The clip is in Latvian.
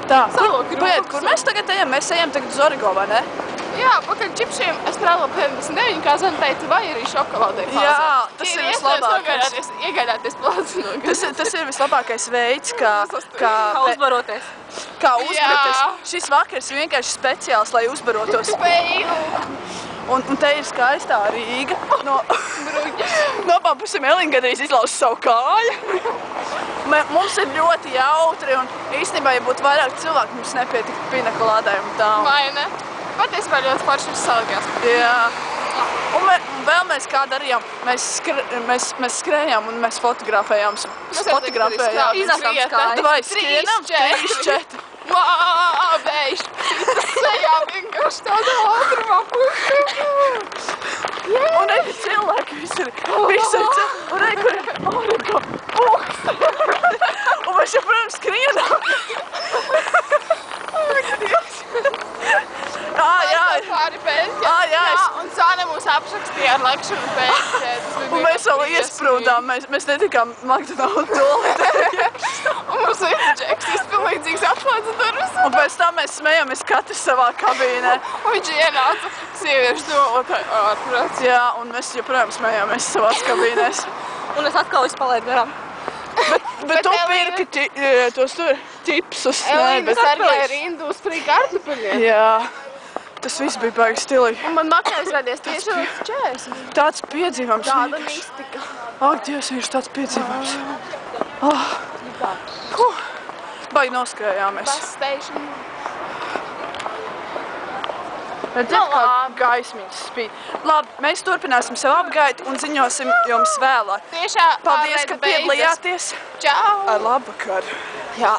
Tā, kur mēs tagad ejam? Mēs ejam tagad uz Origo, vai ne? Jā, pakaļ čipšiem Estrella 59, kā zina teica, vai arī šokolādei fāzē. Jā, tas ir vislabākais. Iegādāties plāci no gada. Tas ir vislabākais veids, kā uzbaroties. Kā uzbaroties. Šis vakars ir vienkārši speciāls, lai uzbarotos. Un te ir skaistā Rīga. No abām pusēm Elina gandrīz izlauza savu kāju. Mums ir ļoti jautri un īstenībā, ja būtu vairāk cilvēku, mums nepietiktu pinakolādai un tā. Vai ne? Patiesībā ļoti forši viss salikās. Jā. Un vēl mēs kā darījām, mēs skrējām un mēs fotografējām. Iznākām skāju. Vai skrienam? 3, 4. Vau, vējš! Tas sejā vienkārši tādā ātrumā. Un arī cilvēki visi ir cilvēki. Un arī, kur ir Origo. Un mēs joprojām skrienam. Un Sāne mūs apšakstīja ar lekšanu pēc. Un mēs vēl iesprūdām, mēs netikām McDonald's toaletē. Un mums viens džeks izpilnīdzīgs atslēdza durvis. Un pēc tam mēs smējāmies katrs savā kabīnē. Un viņš ienāca sieviešu dolotāju ārprāts. Jā, un mēs joprojām smējāmies savās kabīnēs. Un es atkal visu palaidu garām. Bet tu pirki tos tur tipsus. Elīna sargāja rindu uz frī kartupeļiem. Jā. Tas viss bija baigi stilīgi. Un man makā izrādījās tieši līdz 40. Tāds piedzīvams. Tāda mistika. Ak, Dievs, viņš tāds piedzīvams. Baigi noskrējāmies. Bus station. Redzēt, kā gaismiņas spīd. Labi, mēs turpināsim savu apgaitu un ziņosim jums vēlāk. Tiešā Paldies, ka piedalījāties. Čau! Ar labvakaru. Jā.